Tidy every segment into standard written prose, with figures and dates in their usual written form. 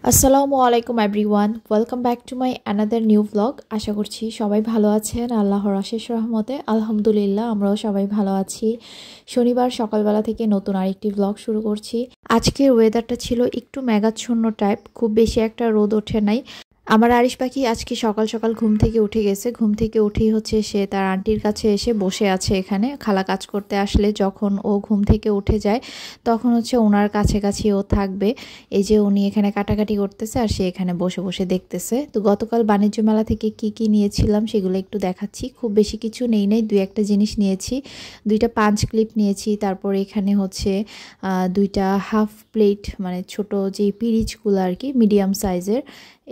আসসালামু আলাইকুম everyone, welcome back to my another new blog. আশা করছি সবাই ভালো আছেন আল্লাহর অশেষ রহমতে। আলহামদুলিল্লাহ, আমরাও সবাই ভালো আছি। শনিবার সকালবেলা থেকে নতুন আরেকটি ব্লগ শুরু করছি। আজকের ওয়েদারটা ছিল একটু মেঘাচ্ছন্ন টাইপ, খুব বেশি একটা রোদ ওঠে নাই। আমার আরিশ পাখি আজকে সকাল সকাল ঘুম থেকে উঠে গেছে। ঘুম থেকে উঠেই সে তার আন্টির কাছে এসে বসে আছে। এখানে খালা কাজ করতে আসলে যখন ও ঘুম থেকে উঠে যায় তখন ওনার কাছাকাছি ও থাকবে। এই যে উনি এখানে কাটাকাটি করতেছে আর সে এখানে বসে বসে দেখতেছে। তো গতকাল বাণিজ্য মেলা থেকে কি নিয়েছিলাম সেগুলো একটু দেখাচ্ছি। খুব বেশি কিছু নেই দুই একটা জিনিস নিয়েছি। দুইটা পাঞ্চ ক্লিপ নিয়েছি, তারপর এখানে দুইটা হাফ প্লেট, মানে ছোট যে পিরিচগুলো আর কি, মিডিয়াম সাইজের,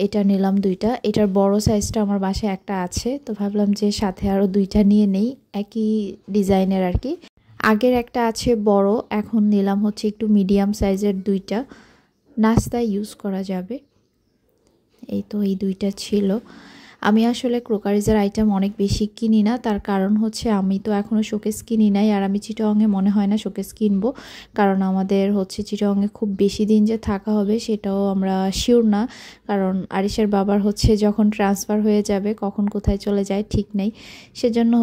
এটা নিলাম দুইটা। এটার বড় সাইজটা আমার বাসায় একটা আছে, তো ভাবলাম যে সাথে আরও দুইটা নিয়ে নেই, একই ডিজাইনের আর কি। আগের একটা আছে বড়, এখন নিলাম একটু মিডিয়াম সাইজের দুইটা, নাস্তায় ইউজ করা যাবে। এই দুইটা ছিল। আমি আসলে ক্রোকারিজের আইটেম অনেক বেশি কিনি না, তার কারণ আমি তো এখনও শোকেস কিনি নাই, আর আমি চিটাগংয়ে মনে হয় না শোকেস কিনবো, কারণ আমাদের চিটাগংয়ে খুব বেশি দিন যে থাকা হবে সেটাও আমরা শিওর না। কারণ আরিশের বাবার যখন ট্রান্সফার হয়ে যাবে, কখন কোথায় চলে যায় ঠিক নেই। সেজন্য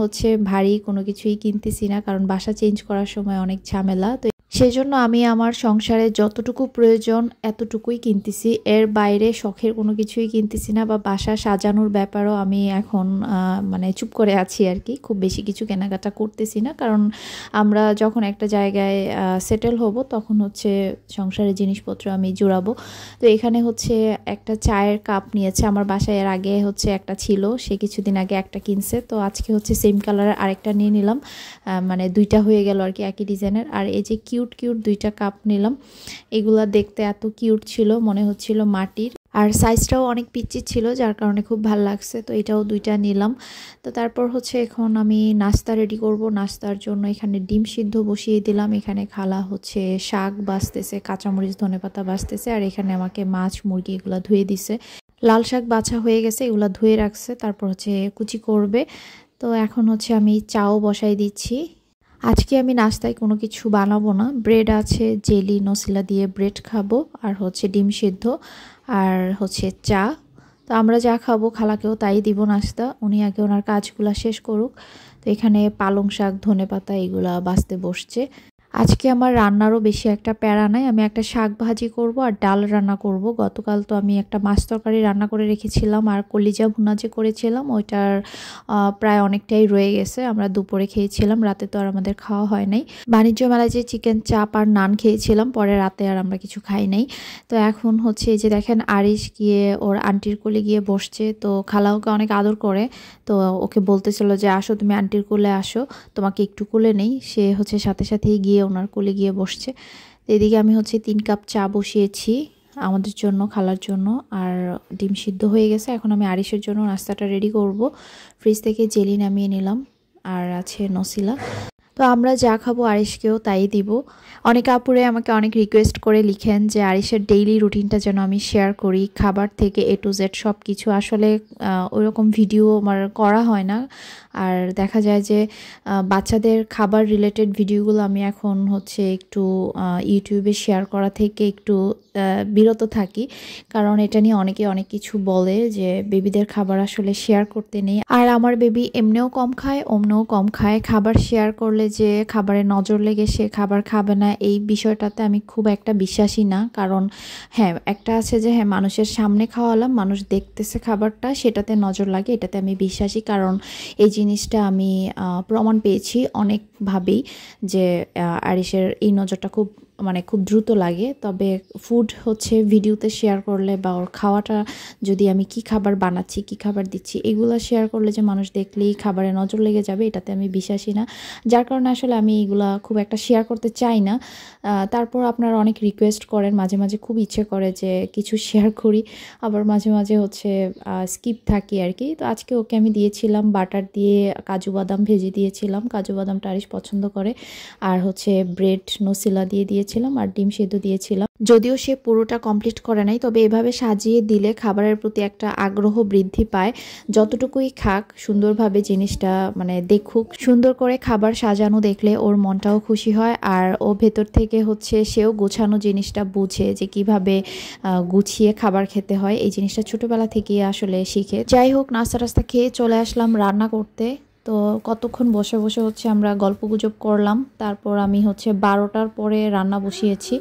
ভারী কোনো কিছুই কিনতেছি না, কারণ বাসা চেঞ্জ করার সময় অনেক ঝামেলা। তো সেজন্য আমি আমার সংসারে যতটুকু প্রয়োজন এতটুকুই কিনতেছি, এর বাইরে শখের কোনো কিছুই কিনতেছি না, বা বাসা সাজানোর ব্যাপারও আমি এখন মানে চুপ করে আছি আর কি। খুব বেশি কিছু কেনাকাটা করতেছি না, কারণ আমরা যখন একটা জায়গায় সেটেল হব তখন সংসারের জিনিসপত্র আমি জুড়াবো। তো এখানে একটা চায়ের কাপ নিয়েছে। আমার বাসায় এর আগে একটা ছিল, সে কিছুদিন আগে একটা কিনছে, তো আজকে সেম কালারের আরেকটা নিয়ে নিলাম। মানে দুইটা হয়ে গেল আর কি, একই ডিজাইনের। আর এই যে কিউট দুইটা কাপ নিলাম। এগুলা দেখতে এত কিউট ছিল, মনে হচ্ছিল মাটির, আর সাইজটাও অনেক পিচ্চি ছিল, যার কারণে খুব ভালো লাগছে। তো এটাও দুইটা নিলাম। তো তারপর এখন আমি নাস্তা রেডি করব। নাস্তার জন্য এখানে ডিম সিদ্ধ বসিয়ে দিলাম। এখানে খালা শাক বাছতেছে, কাঁচামরিচ ধনেপাতা বাছতেছে, আর এখানে আমাকে মাছ মুরগি এগুলো ধুয়ে দিছে। লাল শাক বাছা হয়ে গেছে, এগুলো ধুয়ে রাখছে, তারপর কুচি করবে। তো এখন আমি চাও বসাই দিচ্ছি। আজকে আমি নাস্তায় কোনো কিছু বানাবো না, ব্রেড আছে, জেলি নসিলা দিয়ে ব্রেড খাবো, আর ডিম সিদ্ধ, আর চা। তো আমরা যা খাবো খালাকেও তাই দিব নাস্তা, উনি আগে ওনার কাজগুলো শেষ করুক। তো এখানে পালং শাক ধনেপাতা এগুলা বাছতে বসছে। আজকে আমার রান্নারও বেশি একটা প্যারা নাই, আমি একটা শাক ভাজি করব আর ডাল রান্না করব। গতকাল তো আমি একটা মাছ তরকারি রান্না করে রেখেছিলাম, আর কলিজা ভুনা যে করেছিলাম ওইটার প্রায় অনেকটাই রয়ে গেছে। আমরা দুপুরে খেয়েছিলাম, রাতে তো আর আমাদের খাওয়া হয় নাই। বাণিজ্য মেলায় যে চিকেন চাপ আর নান খেয়েছিলাম, পরে রাতে আর আমরা কিছু খাই নাই। তো এখন এই যে দেখেন আরিশ গিয়ে ওর আন্টির কোলে গিয়ে বসছে। তো খালা ওকে অনেক আদর করে, তো ওকে বলতেছিল যে আসো তুমি আন্টির কোলে আসো, তোমাকে একটু কোলে নেই। সে সাথে সাথেই গিয়ে ওনার কোলে গিয়ে বসছে। তো এদিকে আমি 3 কাপ চা বসিয়েছি আমাদের জন্য, খালার জন্য, আর ডিম সিদ্ধ হয়ে গেছে। এখন আমি আরিশের জন্য নাস্তাটা রেডি করব। ফ্রিজ থেকে জেলি নামিয়ে নিলাম, আর আছে নসিলা। তো আমরা যা খাবো আরিশকেও তাই দিব। অনেক আপুরে আমাকে অনেক রিকোয়েস্ট করে লিখেন যে আরিশের ডেইলি রুটিনটা যেন আমি শেয়ার করি, খাবার থেকে A to Z সব কিছু। আসলে ওইরকম ভিডিও আমার করা হয় না, আর দেখা যায় যে বাচ্চাদের খাবার রিলেটেড ভিডিওগুলো আমি এখন একটু ইউটিউবে শেয়ার করা থেকে একটু বিরত থাকি, কারণ এটা নিয়ে অনেকে অনেক কিছু বলে যে বেবিদের খাবার আসলে শেয়ার করতে নেই। আর আমার বেবি এমনিও কম খায় অমনিও কম খায়, খাবার শেয়ার করলে যে খাবারে নজর লেগে সে খাবার খাবে না, এই বিষয়টাতে আমি খুব একটা বিশ্বাসী না। কারণ হ্যাঁ, একটা আছে যে হ্যাঁ মানুষের সামনে খাওয়ালাম, মানুষ দেখতেছে খাবারটা, সেটাতে নজর লাগে, এটাতে আমি বিশ্বাসী। কারণ এই জিনিসটা আমি প্রমাণ পেয়েছি অনেকভাবেই, যে আরিশের এই নজরটা খুব দ্রুত লাগে। তবে ফুড ভিডিওতে শেয়ার করলে, বা ওর খাওয়াটা যদি আমি কি খাবার বানাচ্ছি কি খাবার দিচ্ছি এগুলো শেয়ার করলে যে মানুষ দেখলেই খাবারে নজর লেগে যাবে, এটাতে আমি বিশ্বাসী না। যার কারণে আসলে আমি এগুলা খুব একটা শেয়ার করতে চাই না। তারপর আপনারা অনেক রিকোয়েস্ট করেন, মাঝে মাঝে খুব ইচ্ছে করে যে কিছু শেয়ার করি, আবার মাঝে মাঝে স্কিপ থাকি আর কি। তো আজকে ওকে আমি দিয়েছিলাম বাটার দিয়ে কাজু বাদাম ভেজে দিয়েছিলাম, কাজু বাদামটা আরিশ পছন্দ করে, আর ব্রেড নসিলা দিয়ে দিয়েছিলাম। দিয়েছিলাম আর ডিম সেদ্ধ দিয়েছিলাম। যদিও সে পুরোটা কমপ্লিট করে নাই, তবে এভাবে সাজিয়ে দিলে খাবারের প্রতি একটা আগ্রহ বৃদ্ধি পায়। যতটুকুই খাক সুন্দরভাবে জিনিসটা মানে দেখুক, সুন্দর করে খাবার সাজানো দেখলে ওর মনটাও খুশি হয় আর ও ভেতর থেকে হচ্ছে সেও গোছানো জিনিসটা বুঝে যে কিভাবে গুছিয়ে খাবার খেতে হয়। এই জিনিসটা ছোটবেলা থেকেই আসলে শিখে। যাই হোক, নাস্তা টাস্তা খেয়ে চলে আসলাম রান্না করতে। তো কতক্ষণ বসে বসে হচ্ছে আমরা গল্পগুজব করলাম। তারপর আমি হচ্ছে 12টার পরে রান্না বসিয়েছি।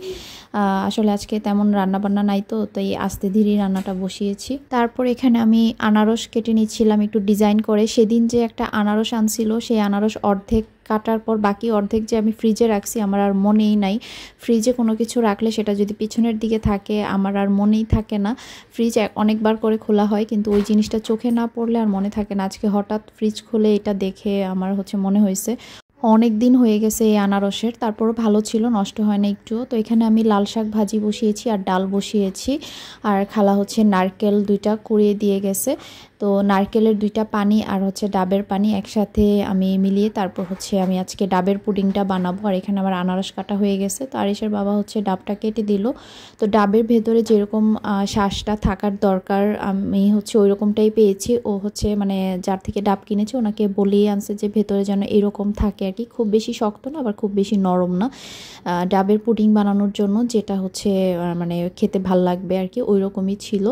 আসলে আজকে তেমন রান্না বান্না নাই, তো তাই আস্তে ধীরে রান্নাটা বসিয়েছি। তারপর এখানে আমি আনারস কেটে নিচ্ছিলাম একটু ডিজাইন করে। সেদিন যে একটা আনারস আনছিল, সেই আনারস অর্ধেক কাটার পর বাকি অর্ধেক যে আমি ফ্রিজে রাখছি আমার আর মনেই নাই। ফ্রিজে কোনো কিছু রাখলে সেটা যদি পিছনের দিকে থাকে আমার আর মনেই থাকে না। ফ্রিজ অনেকবার করে খোলা হয় কিন্তু ওই জিনিসটা চোখে না পড়লে আর মনে থাকে না। আজকে হঠাৎ ফ্রিজ খুলে এটা দেখে আমার হচ্ছে মনে হয়েছে অনেক দিন হয়ে গেছে এই আনারসের। তারপরও ভালো ছিল, নষ্ট হয় না একটুও। তো এখানে আমি লাল শাক ভাজি বসিয়েছি আর ডাল বসিয়েছি। আর খালা হচ্ছে নারকেল 2টা কুড়িয়ে দিয়ে গেছে। তো নারকেলের 2টা পানি আর হচ্ছে ডাবের পানি একসাথে আমি মিলিয়ে তারপর হচ্ছে আমি আজকে ডাবের পুডিংটা বানাবো। আর এখানে আমার আনারস কাটা হয়ে গেছে। তো আরিশের বাবা হচ্ছে ডাবটা কেটে দিল। তো ডাবের ভেতরে যেরকম শ্বাসটা থাকার দরকার আমি হচ্ছে ওই রকমটাই পেয়েছি। ও হচ্ছে মানে যার থেকে ডাব কিনেছে ওনাকে বলেই আনছে যে ভেতরে যেন এরকম থাকে আর কি, খুব বেশি শক্ত না আবার খুব বেশি নরম না। ডাবের পুডিং বানানোর জন্য যেটা হচ্ছে মানে খেতে ভাল লাগবে আর কি, ওই রকমই ছিল।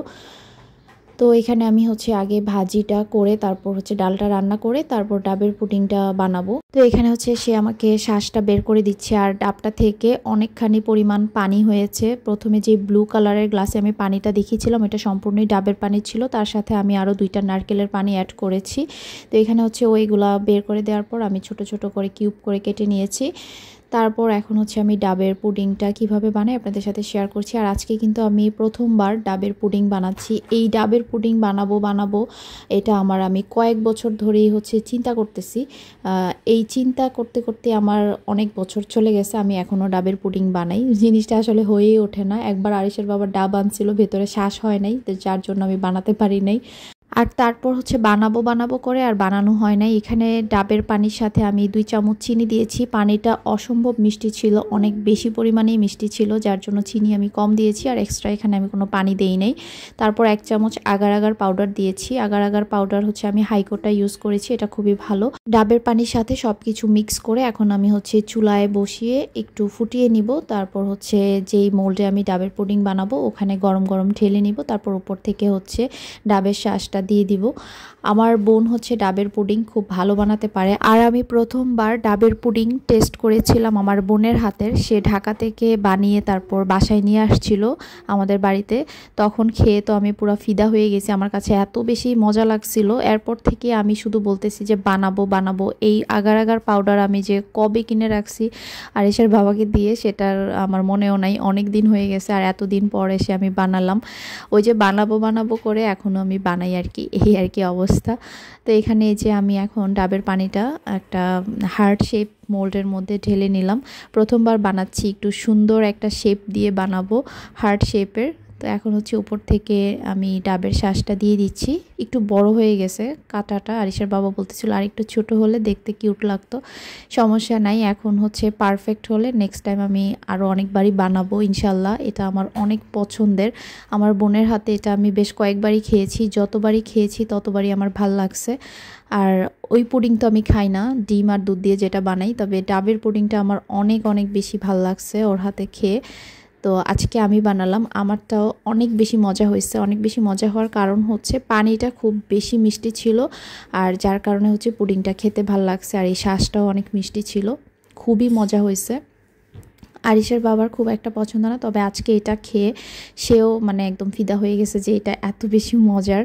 তো এখানে আমি হচ্ছে আগে ভাজিটা করে তারপর হচ্ছে ডালটা রান্না করে তারপর ডাবের পুডিংটা বানাবো। তো এখানে হচ্ছে সে আমাকে শ্বাসটা বের করে দিচ্ছে আর ডাবটা থেকে অনেকখানি পরিমাণ পানি হয়েছে। প্রথমে যে ব্লু কালারের গ্লাসে আমি পানিটা দেখিয়েছিলাম এটা সম্পূর্ণই ডাবের পানি ছিল, তার সাথে আমি আরও 2টা নারকেলের পানি অ্যাড করেছি। তো এখানে হচ্ছে ওইগুলা বের করে দেওয়ার পর আমি ছোট ছোট করে কিউব করে কেটে নিয়েছি। তারপর এখন হচ্ছে আমি ডাবের পুডিংটা কিভাবে বানাই আপনাদের সাথে শেয়ার করছি। আর আজকে কিন্তু আমি প্রথমবার ডাবের পুডিং বানাচ্ছি। এই ডাবের পুডিং বানাবো এটা আমি কয়েক বছর ধরেই হচ্ছে চিন্তা করতেছি। এই চিন্তা করতে করতে আমার অনেক বছর চলে গেছে, আমি এখনও ডাবের পুডিং বানাই। জিনিসটা আসলে হয়েই ওঠে না। একবার আরিশের বাবা ডাব আনছিল, ভেতরে শ্বাস হয় নাই, যার জন্য আমি বানাতে পারি নাই। আর তারপর হচ্ছে বানাবো করে আর বানানো হয় নাই। এখানে ডাবের পানির সাথে আমি 2 চামচ চিনি দিয়েছি। পানিটা অসম্ভব মিষ্টি ছিল, অনেক বেশি পরিমাণেই মিষ্টি ছিল, যার জন্য চিনি আমি কম দিয়েছি আর এক্সট্রা এখানে আমি কোনো পানি দেই নাই। তারপর 1 চামচ আগার আগার পাউডার দিয়েছি। আগার আগার পাউডার হচ্ছে আমি হাইকোটা ইউজ করেছি, এটা খুবই ভালো। ডাবের পানির সাথে সব কিছু মিক্স করে এখন আমি হচ্ছে চুলায় বসিয়ে একটু ফুটিয়ে নিব। তারপর হচ্ছে যেই মোল্ডে আমি ডাবের পুডিং বানাবো ওখানে গরম গরম ঢেলে নিব। তারপর উপর থেকে হচ্ছে ডাবের শ্বাসটা দিয়ে দিব। আমার বোন হচ্ছে ডাবের পুডিং খুব ভালো বানাতে পারে আর আমি প্রথমবার ডাবের পুডিং টেস্ট করেছিলাম আমার বোনের হাতের। সে ঢাকা থেকে বানিয়ে তারপর বাসায় নিয়ে আসছিল আমাদের বাড়িতে। তখন খেয়ে তো আমি পুরো ফিদা হয়ে গেছি, আমার কাছে এত বেশি মজা লাগছিল। এরপর থেকে আমি শুধু বলতেছি যে বানাবো। এই আগার আগার পাউডার আমি যে কবে কিনে রাখছি আরিশের বাবাকে দিয়ে সেটার আমার মনেও নাই, অনেক দিন হয়ে গেছে। আর এতদিন পর এসে আমি বানালাম। ওই যে বানাবো করে এখনও আমি বানাই আর কি, এই আর কি অবস্থা। তো এখানে এই যে আমি এখন ডাবের পানিটা একটা হার্ট শেপ মোল্ডের মধ্যে ঢেলে নিলাম। প্রথমবার বানাচ্ছি, একটু সুন্দর একটা শেপ দিয়ে বানাবো হার্ট শেপের। তো এখন হচ্ছে উপর থেকে আমি ডাবের শ্বাসটা দিয়ে দিচ্ছি। একটু বড় হয়ে গেছে কাঁটাটা, আরিশের বাবা বলতেছিল আর একটু ছোট হলে দেখতে কিউট লাগতো। সমস্যা নাই, এখন হচ্ছে পারফেক্ট হলে নেক্সট টাইম আমি আরও অনেকবারই বানাবো ইনশাল্লাহ। এটা আমার অনেক পছন্দের, আমার বোনের হাতে এটা আমি বেশ কয়েকবারই খেয়েছি, যতবারই খেয়েছি ততবারই আমার ভাল লাগছে। আর ওই পুডিং তো আমি খাই না, ডিম আর দুধ দিয়ে যেটা বানাই, তবে ডাবের পুডিংটা আমার অনেক অনেক বেশি ভাল লাগছে ওর হাতে খেয়ে। তো আজকে আমি বানালাম, আমারটাও অনেক বেশি মজা হয়েছে। অনেক বেশি মজা হওয়ার কারণ হচ্ছে পানিটা খুব বেশি মিষ্টি ছিল আর যার কারণে হচ্ছে পুডিংটা খেতে ভাল লাগছে। আর এই শ্বাসটাও অনেক মিষ্টি ছিল, খুবই মজা হয়েছে। আরিশের বাবার খুব একটা পছন্দ না, তবে আজকে এটা খেয়ে সেও মানে একদম ফিদা হয়ে গেছে যে এটা এত বেশি মজার।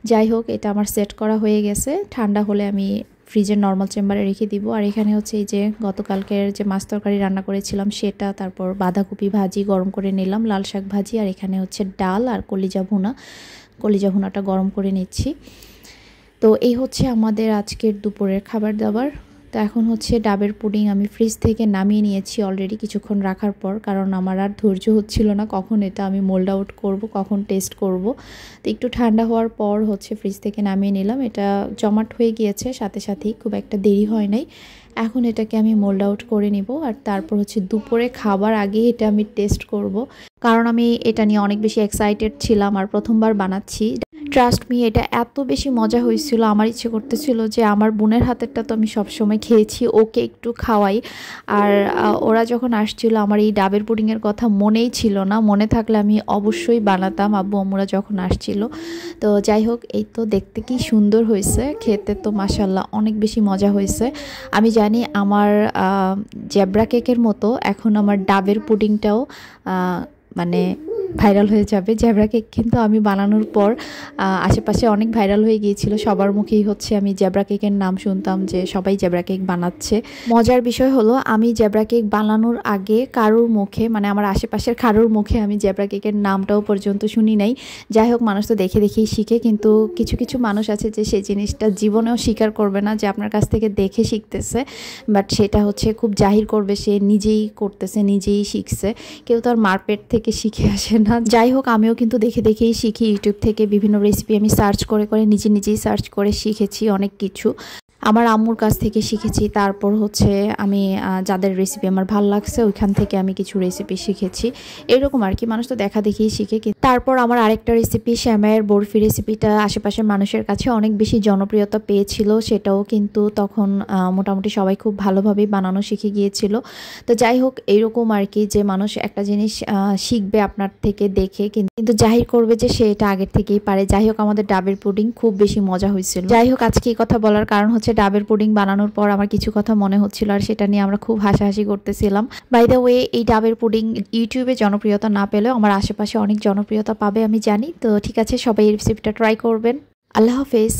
যাই হোক, এটা আমার সেট করা হয়ে গেছে, ঠান্ডা হলে আমি ফ্রিজের নর্মাল চেম্বারে রেখে দিব। আর এখানে হচ্ছে এই যে গতকালকের যে মাছ তরকারি রান্না করেছিলাম সেটা, তারপর বাঁধাকপি ভাজি গরম করে নিলাম, লাল শাক ভাজি, আর এখানে হচ্ছে ডাল আর কলিজা ভুনাটা গরম করে নিচ্ছি। তো এই হচ্ছে আমাদের আজকের দুপুরের খাবার দাবার। তো এখন হচ্ছে ডাবের পুডিং আমি ফ্রিজ থেকে নামিয়ে নিয়েছি অলরেডি কিছুক্ষণ রাখার পর, কারণ আমার আর ধৈর্য হচ্ছিল না কখন এটা আমি মোল্ড আউট করব, কখন টেস্ট করব। তো একটু ঠান্ডা হওয়ার পর হচ্ছে ফ্রিজ থেকে নামিয়ে নিলাম। এটা জমাট হয়ে গিয়েছে সাথে সাথেই, খুব একটা দেরি হয় নাই। এখন এটাকে আমি মোল্ড আউট করে নিব, আর তারপর হচ্ছে দুপুরে খাবার আগে এটা আমি টেস্ট করব, কারণ আমি এটা নিয়ে অনেক বেশি এক্সাইটেড ছিলাম আর প্রথমবার বানাচ্ছি। ট্রাস্ট মি, এটা এত বেশি মজা হয়েছিল, আমার ইচ্ছে করতেছিল যে আমার বোনের হাতেরটা তো আমি সবসময় খেয়েছি, ওকে একটু খাওয়াই। আর ওরা যখন আসছিল আমার এই ডাবের পুডিংয়ের কথা মনেই ছিল না, মনে থাকলে আমি অবশ্যই বানাতাম আব্বু আম্মুরা যখন আসছিল। তো যাই হোক, এই তো দেখতে কি সুন্দর হয়েছে, খেতে তো মাশাল্লাহ অনেক বেশি মজা হয়েছে। আমি জানি আমার জেব্রা কেকের মতো এখন আমার ডাবের পুডিংটাও মানে ভাইরাল হয়ে যাবে। জেব্রা কেক কিন্তু আমি বানানোর পর আশেপাশে অনেক ভাইরাল হয়ে গিয়েছিল, সবার মুখেই হচ্ছে আমি জেব্রা কেকের নাম শুনতাম যে সবাই জেব্রা কেক বানাচ্ছে। মজার বিষয় হলো আমি জেব্রা কেক বানানোর আগে কারোর মুখে, মানে আমার আশেপাশের কারোর মুখে আমি জেব্রা কেকের নামটাও পর্যন্ত শুনি নাই। যাই হোক, মানুষ তো দেখে দেখেই শিখে, কিন্তু কিছু কিছু মানুষ আছে যে সেই জিনিসটা জীবনেও স্বীকার করবে না যে আপনার কাছ থেকে দেখে শিখতেছে, বাট সেটা হচ্ছে খুব জাহির করবে সে নিজেই করতেছে, নিজেই শিখছে, কেউ তো আর মারপেট থেকে শিখে আসে না। যাই হোক, আমিও কিন্তু দেখে দেখেই শিখি, ইউটিউব থেকে বিভিন্ন রেসিপি আমি সার্চ করে করে নিজেই সার্চ করে শিখেছি অনেক কিছু। আমার আম্মুর কাছ থেকে শিখেছি, তারপর হচ্ছে আমি যাদের রেসিপি আমার ভালো লাগছে ওইখান থেকে আমি কিছু রেসিপি শিখেছি, এরকম আর কি। মানুষ তো দেখা দেখেই শিখে। তারপর আমার আরেকটা রেসিপি সেমাইয়ের বরফি রেসিপিটা আশেপাশের মানুষের কাছে অনেক বেশি জনপ্রিয়তা পেয়েছিল, সেটাও কিন্তু তখন মোটামুটি সবাই খুব ভালোভাবেই বানানো শিখে গিয়েছিল। তো যাই হোক, এইরকম আর কি, যে মানুষ একটা জিনিস শিখবে আপনার থেকে দেখে, কিন্তু জাহির করবে যে সে এটা আগের থেকেই পারে। যাই হোক, আমাদের ডাবের পুডিং খুব বেশি মজা হয়েছিল। যাই হোক, আজকে এই কথা বলার কারণ হচ্ছে ডাবের পুডিং বানানোর পর আমার কিছু কথা মনে হচ্ছিল, আর সেটা নিয়ে আমরা খুব হাসাহাসি করতেছিলাম। বাই দ্য ওয়ে, এই ডাবের পুডিং ইউটিউবে জনপ্রিয়তা না পেলেও আমার আশেপাশে অনেক জনপ্রিয়তা পাবে আমি জানি। তো ঠিক আছে, সবাই এই রেসিপিটা ট্রাই করবেন। আল্লাহ হাফেজ।